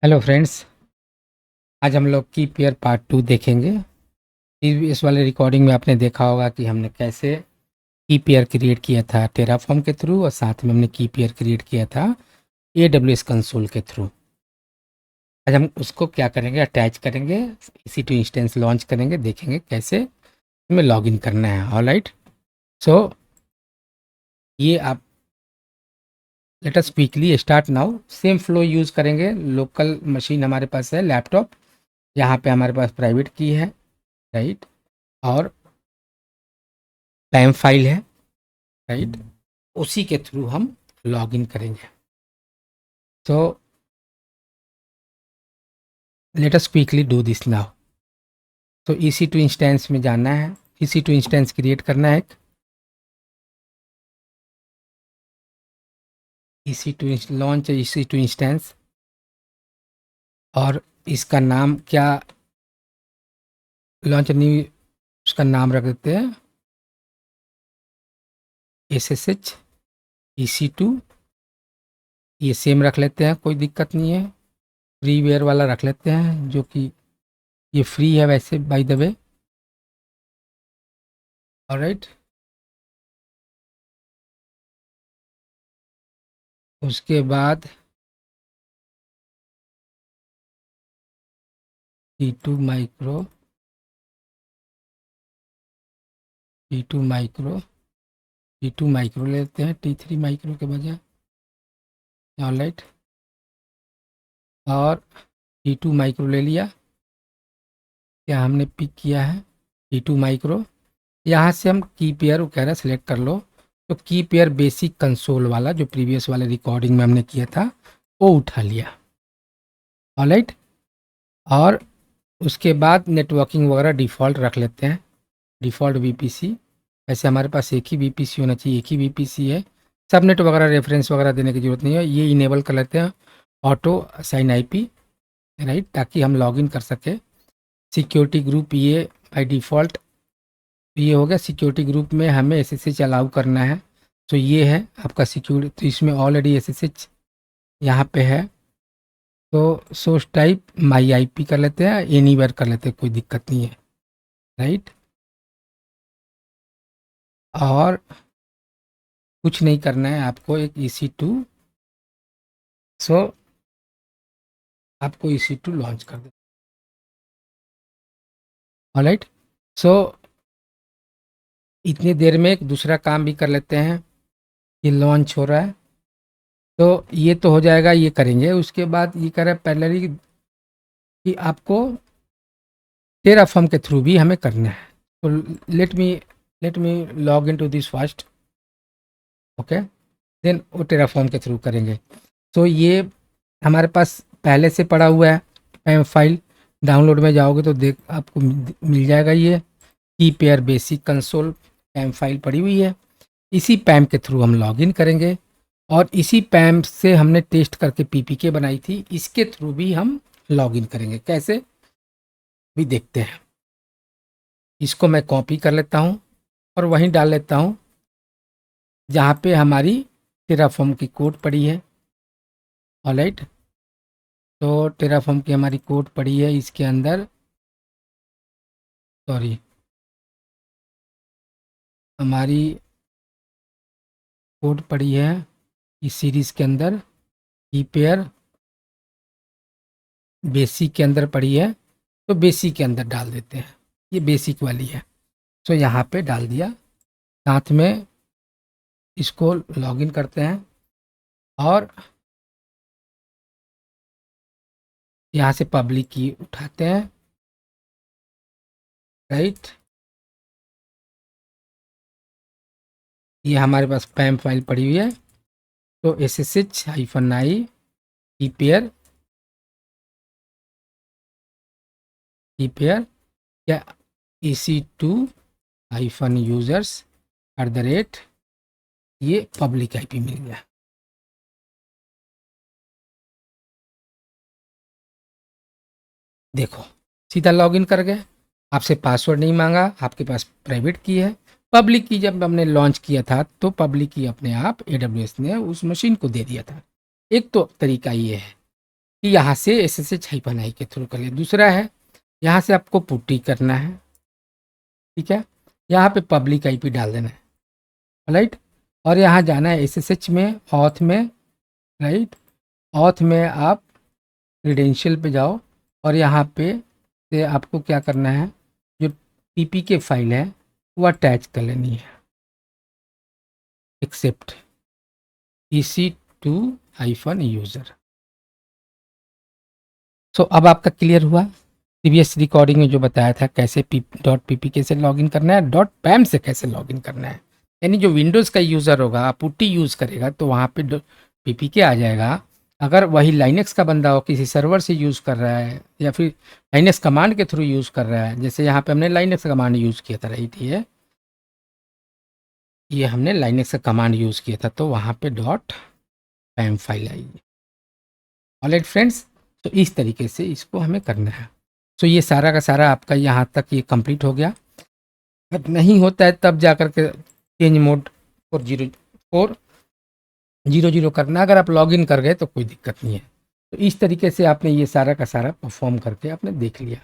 Hello friends. आज हम लोग की पेयर पार्ट 2 देखेंगे। इस वाले रिकॉर्डिंग में आपने देखा होगा कि हमने कैसे की पेयर क्रिएट किया था टेराफॉर्म के थ्रू, और साथ में हमने की पेयर क्रिएट किया था AWS कंसोल के थ्रू। आज हम उसको क्या करेंगे, अटैच करेंगे, EC2 इंस्टेंस लॉन्च करेंगे, देखेंगे कैसे हमें लॉगिन करना है। ऑलराइट, सो ये आप let us quickly start now. Same flow use करेंगे। लोकल मशीन हमारे पास है, लैपटॉप। यहाँ पे हमारे पास प्राइवेट की है, राइट, और पैम फाइल है, राइट। उसी के थ्रू हम लॉग इन करेंगे। तो let us quickly do this now. तो EC2 इंस्टेंस में जाना है, EC2 इंस्टेंस क्रिएट करना है। EC2 लॉन्च EC2 इंस्टेंस, और इसका नाम क्या, लॉन्च न्यू, उसका नाम रख देते हैं SSH EC2। ये सेम रख लेते हैं, कोई दिक्कत नहीं है। फ्रीवेयर वाला रख लेते हैं, जो कि ये फ्री है वैसे, बाय द वे। ऑलराइट, उसके बाद T2 micro, T2 micro, T2 micro लेते हैं T3 माइक्रो के बजाय। ऑलराइट, और T2 माइक्रो ले लिया। क्या हमने पिक किया है T2 माइक्रो। यहाँ से हम की पेयर वगैरह सेलेक्ट कर लो। तो की पेयर बेसिक कंसोल वाला जो प्रीवियस वाले रिकॉर्डिंग में हमने किया था वो उठा लिया। ऑलराइट, और उसके बाद नेटवर्किंग वगैरह डिफ़ॉल्ट रख लेते हैं, डिफ़ॉल्ट VPC। ऐसे हमारे पास एक ही VPC होना चाहिए, एक ही VPC है। सबनेट वगैरह रेफरेंस वगैरह देने की ज़रूरत नहीं है, ये इनेबल कर लेते हैं, ऑटो असाइन IP, राइट, ताकि हम लॉगिन कर सकें। सिक्योरिटी ग्रुप ये बाय डिफ़ॉल्ट ये हो गया। सिक्योरिटी ग्रुप में हमें SSH अलाउ करना है, तो ये है आपका सिक्योरिटी। तो इसमें ऑलरेडी SSH यहाँ पे है। तो सोर्स टाइप माई IP कर लेते हैं, एनीवेयर कर लेते हैं, कोई दिक्कत नहीं है, राइट। और कुछ नहीं करना है आपको, एक EC2, सो आपको EC2 लॉन्च कर दें। ऑलराइट, सो इतनी देर में एक दूसरा काम भी कर लेते हैं। ये लॉन्च हो रहा है, तो ये तो हो जाएगा, ये करेंगे। उसके बाद ये कह रहा है पहले कि आपको टेराफॉर्म के थ्रू भी हमें करना है। तो let me log in to this first, okay, then वो टेराफॉर्म के थ्रू करेंगे। तो ये हमारे पास पहले से पड़ा हुआ है पैम फाइल। डाउनलोड में जाओगे तो देख आपको मिल जाएगा, ये की पेयर बेसिक कंसोल पैम फाइल पड़ी हुई है। इसी पैम के थ्रू हम लॉगिन करेंगे, और इसी पैम से हमने टेस्ट करके PPK बनाई थी, इसके थ्रू भी हम लॉगिन करेंगे। कैसे भी देखते हैं। इसको मैं कॉपी कर लेता हूँ और वहीं डाल लेता हूँ जहाँ पे हमारी टेराफॉर्म की कोड पड़ी है। ऑलराइट, तो टेराफॉर्म की हमारी कोड पड़ी है इसके अंदर, सॉरी, हमारी कोड पड़ी है इस सीरीज़ के अंदर, की पेयर बेसिक के अंदर पड़ी है। तो बेसिक के अंदर डाल देते हैं, ये बेसिक वाली है। तो यहाँ पे डाल दिया, साथ में इसको लॉगिन करते हैं, और यहाँ से पब्लिक की उठाते हैं, राइट। ये हमारे पास पैम फाइल पड़ी हुई है। तो SSH-i की पेयर या EC2-users@ ये पब्लिक IP मिल गया। देखो, सीधा लॉगिन कर गए, आपसे पासवर्ड नहीं मांगा, आपके पास प्राइवेट की है। पब्लिक की जब हमने लॉन्च किया था तो पब्लिक की अपने आप AWS ने उस मशीन को दे दिया था। एक तो तरीका ये है। कि यहाँ से SSH -i के थ्रू कर लिया। दूसरा है यहाँ से आपको पुट्टी करना है, ठीक है, यहाँ पे पब्लिक IP डाल देना है, राइट। और यहाँ जाना है SSH में, ऑथ में, राइट। ऑथ में आप क्रीडेंशियल पे जाओ और यहाँ पे से आपको क्या करना है, जो PPK फाइल है वो अटैच कर लेनी है, एक्सेप्ट EC2-यूज़र। सो अब आपका क्लियर हुआ। प्रीवियस रिकॉर्डिंग में जो बताया था कैसे .ppk से लॉगिन करना है, .pam से कैसे लॉगिन करना है। यानी जो विंडोज़ का यूज़र होगा, पुट्टी यूज़ करेगा तो वहाँ पे PPK आ जाएगा। अगर वही लाइनेक्स का बंदा हो, किसी सर्वर से यूज़ कर रहा है या फिर लाइनेक्स कमांड के थ्रू यूज़ कर रहा है, जैसे यहाँ पे हमने लाइनेक्स कमांड यूज़ किया था, राइट। ये हमने लाइनेक्स का कमांड यूज़ किया था, तो वहाँ पे .pam फाइल आएगी। ऑलराइट फ्रेंड्स, तो इस तरीके से इसको हमें करना है। तो ये सारा का सारा आपका यहाँ तक ये कंप्लीट हो गया। अगर नहीं होता है तब जा कर के चेंज मोड 40400 करना। अगर आप लॉगिन कर गए तो कोई दिक्कत नहीं है। तो इस तरीके से आपने ये सारा का सारा परफॉर्म करके आपने देख लिया,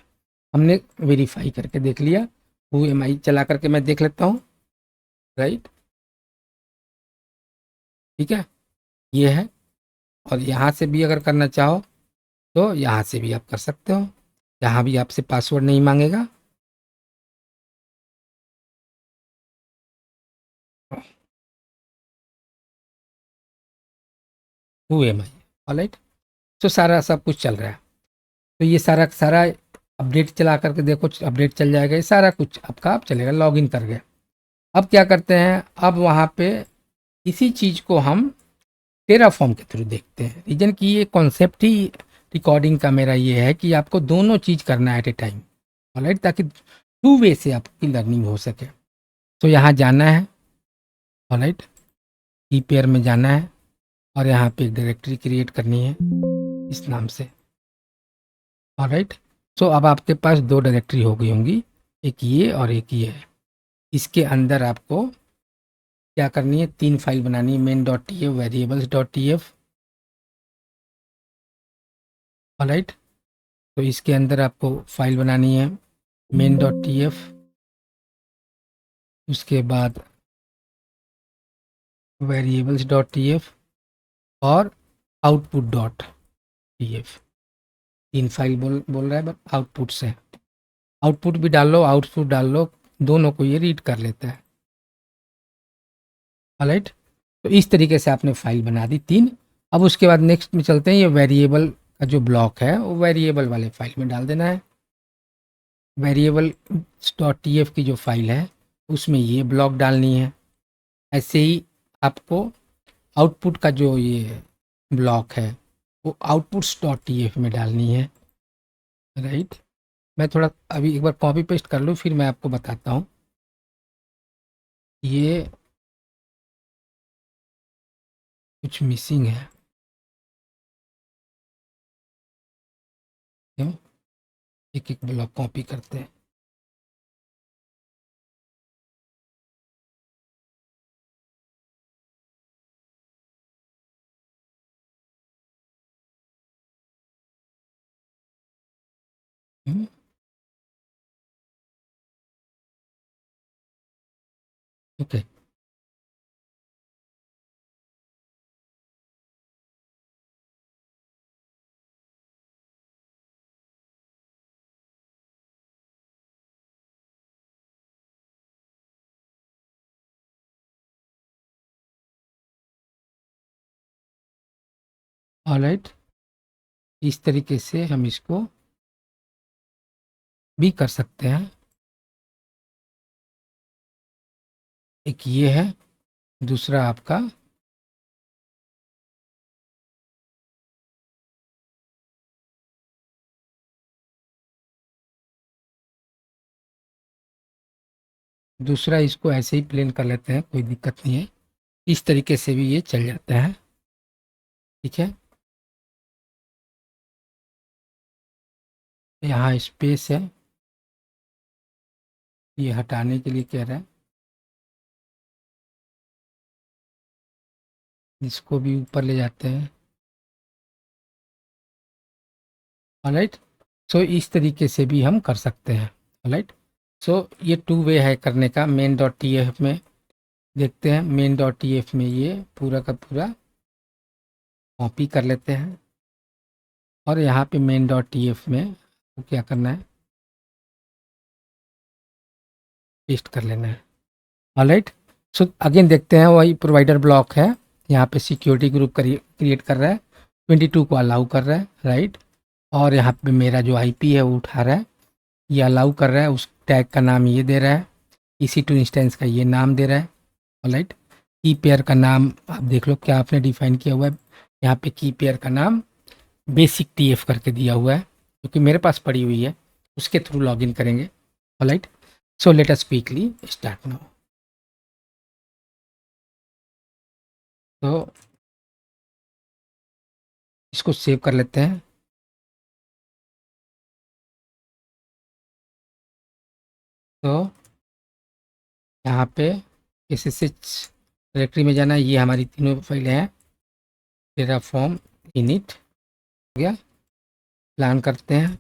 हमने वेरीफाई करके देख लिया। WhoAmi चला करके मैं देख लेता हूँ, राइट, ठीक है, ये है। और यहाँ से भी अगर करना चाहो तो यहाँ से भी आप कर सकते हो, यहाँ भी आपसे पासवर्ड नहीं मांगेगा। WhoAmi, alright. तो सारा सब कुछ चल रहा है। तो ये सारा सारा अपडेट चला करके देखो, अपडेट चल जाएगा, ये सारा कुछ आपका आप चलेगा, लॉगिन कर गए। अब क्या करते हैं, अब वहाँ पे इसी चीज़ को हम टेराफॉर्म के थ्रू देखते हैं। रीजन की ये कॉन्सेप्ट ही रिकॉर्डिंग का मेरा ये है कि आपको दोनों चीज़ करना है एट ए टाइम, ऑलराइट, ताकि टू वे से आपकी लर्निंग हो सके। तो यहाँ जाना है, ऑलराइट, की पेयर में जाना है और यहाँ पे एक डायरेक्टरी क्रिएट करनी है इस नाम से, ऑलराइट। सो अब आपके पास दो डायरेक्टरी हो गई होंगी, एक ये और एक ये है। इसके अंदर आपको क्या करनी है, तीन फाइल बनानी है, main.tf, variables.tf, ऑलराइट। तो इसके अंदर आपको फाइल बनानी है main.tf, उसके बाद variables.tf और output.tf। तीन फाइल बोल रहा है, बट आउटपुट से, आउटपुट भी डाल लो, आउटपुट डाल लो, दोनों को ये रीड कर लेता है, ऑलराइट। तो इस तरीके से आपने फाइल बना दी तीन। अब उसके बाद नेक्स्ट में चलते हैं, ये वेरिएबल का जो ब्लॉक है वो वेरिएबल वाले फाइल में डाल देना है। variables.tf की जो फाइल है उसमें ये ब्लॉक डालनी है। ऐसे ही आपको आउटपुट का जो ये ब्लॉक है वो outputs.tf में डालनी है, राइट। मैं थोड़ा अभी एक बार कॉपी पेस्ट कर लूँ, फिर मैं आपको बताता हूँ। ये कुछ मिसिंग है, क्यों, एक एक ब्लॉक कॉपी करते हैं। Okay, alright. इस तरीके से हम इसको भी कर सकते हैं। एक ये है, दूसरा आपका दूसरा, इसको ऐसे ही प्लेन कर लेते हैं, कोई दिक्कत नहीं है। इस तरीके से भी ये चल जाता है, ठीक है। यहाँ स्पेस है, ये हटाने के लिए कह रहा है, इसको भी ऊपर ले जाते हैं। ऑलराइट। सो इस तरीके से भी हम कर सकते हैं। ऑलराइट। सो ये टू वे है करने का। मेन डॉट टी एफ में देखते हैं, मेन डॉट टी एफ में ये पूरा का पूरा कॉपी कर लेते हैं और यहाँ पे मेन डॉट टी एफ में तो क्या करना है, पेस्ट कर लेना है। ऑलराइट। सो अगेन देखते हैं, वही प्रोवाइडर ब्लॉक है, यहाँ पे सिक्योरिटी ग्रुप क्रिएट कर रहा है, 22 को अलाउ कर रहा है, राइट। और यहाँ पे मेरा जो आईपी है वो उठा रहा है, ये अलाउ कर रहा है, उस टैग का नाम ये दे रहा है, EC2 इंस्टेंस का ये नाम दे रहा है। ऑलराइट। की पेयर का नाम आप देख लो क्या आपने डिफाइन किया हुआ है, यहाँ पे की पेयर का नाम बेसिक TF करके दिया हुआ है, क्योंकि मेरे पास पड़ी हुई है, उसके थ्रू लॉगिन करेंगे। Alright. So let us quickly start now. तो इसको सेव कर लेते हैं। तो यहाँ पे SSH डायरेक्टरी में जाना है, ये हमारी तीनों फाइलें हैं, टेराफॉर्म इनिट हो गया, प्लान करते हैं।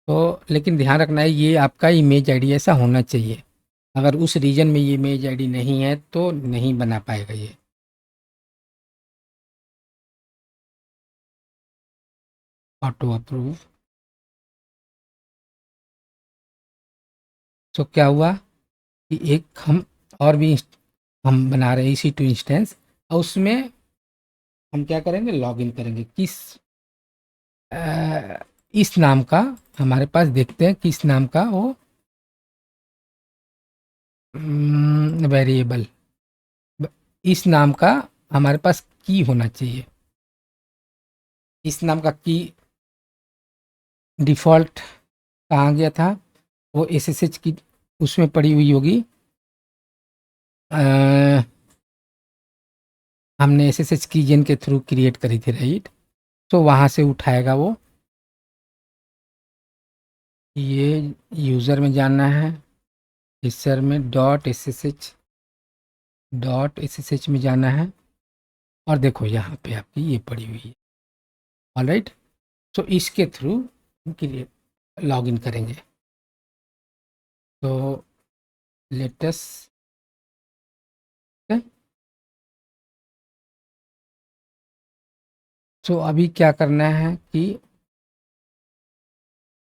तो लेकिन ध्यान रखना है ये आपका इमेज आईडी ऐसा होना चाहिए, अगर उस रीजन में ये इमेज आईडी नहीं है तो नहीं बना पाएगा ये। Auto approve. तो क्या हुआ कि एक हम और भी हम बना रहे हैं EC2 इंस्टेंस, और उसमें हम क्या करेंगे, लॉगिन करेंगे किस इस नाम का, हमारे पास देखते हैं किस नाम का वो वेरिएबल, इस नाम का हमारे पास की होना चाहिए। इस नाम का की डिफ़ॉल्ट कहाँ गया था, वो SSH की उसमें पड़ी हुई होगी, हमने SSH कीजन के थ्रू क्रिएट करी थी, राइट। तो वहाँ से उठाएगा वो, ये यूज़र में जाना है, यूज़र में डॉट एस एस एच में जाना है, और देखो यहाँ पे आपकी ये पड़ी हुई है। ऑलराइट। तो इसके थ्रू क्रिएट लॉगिन करेंगे। तो लेटेस तो अभी क्या करना है कि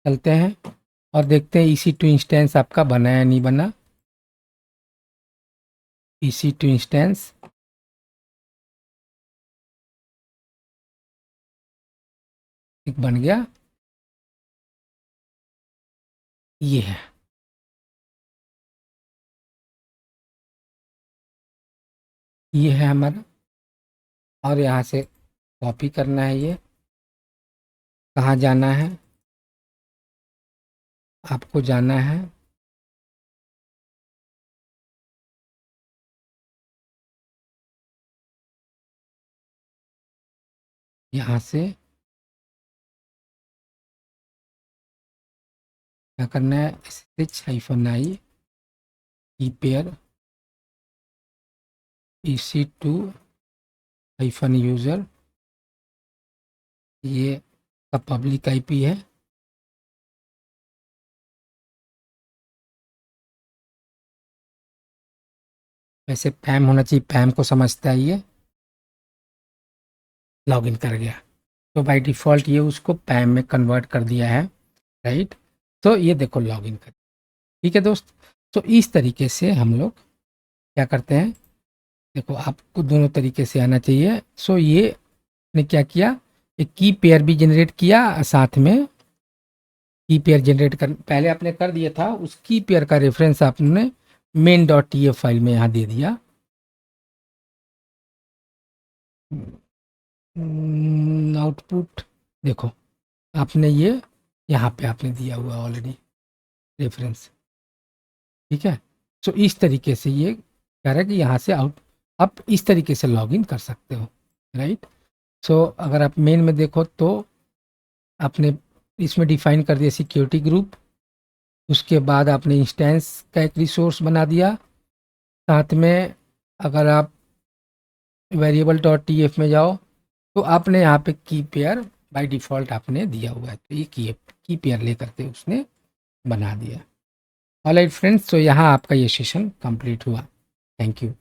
चलते हैं और देखते हैं EC2 इंस्टेंस आपका बना या नहीं बना। EC2 इंस्टेंस एक बन गया, ये है, ये है हमारा। और यहाँ से कॉपी करना है, ये कहाँ जाना है, आपको जाना है यहाँ से, क्या करना है, SSH-i की पेयर EC2 यूज़र, ये का पब्लिक IP है, वैसे पैम होना चाहिए, पैम को समझता है ये, लॉगिन कर गया। तो बाय डिफ़ॉल्ट ये उसको पैम में कन्वर्ट कर दिया है, राइट। तो ये देखो लॉगिन कर, ठीक है दोस्त। तो इस तरीके से हम लोग क्या करते हैं, देखो आपको दोनों तरीके से आना चाहिए। सो ये ने क्या किया, एक की पेयर भी जनरेट किया, साथ में की पेयर जनरेट कर पहले आपने कर दिया था, उस की पेयर का रेफरेंस आपने मेन डॉट TF फाइल में यहाँ दे दिया। आउटपुट देखो आपने ये यहाँ पे आपने दिया हुआ ऑलरेडी रेफरेंस, ठीक है। सो इस तरीके से ये कह रहा है कि यहाँ से आउट आप इस तरीके से लॉगिन कर सकते हो, राइट। सो अगर आप मेन में देखो तो आपने इसमें डिफाइन कर दिया सिक्योरिटी ग्रुप, उसके बाद आपने इंस्टेंस का एक रिसोर्स बना दिया, साथ में अगर आप वेरिएबल डॉट TF में जाओ तो आपने यहाँ पे की पेयर बाय डिफ़ॉल्ट आपने दिया हुआ है, तो ये की पेयर लेकर के उसने बना दिया। ऑलराइट फ्रेंड्स, तो यहाँ आपका ये सेशन कंप्लीट हुआ। Thank you.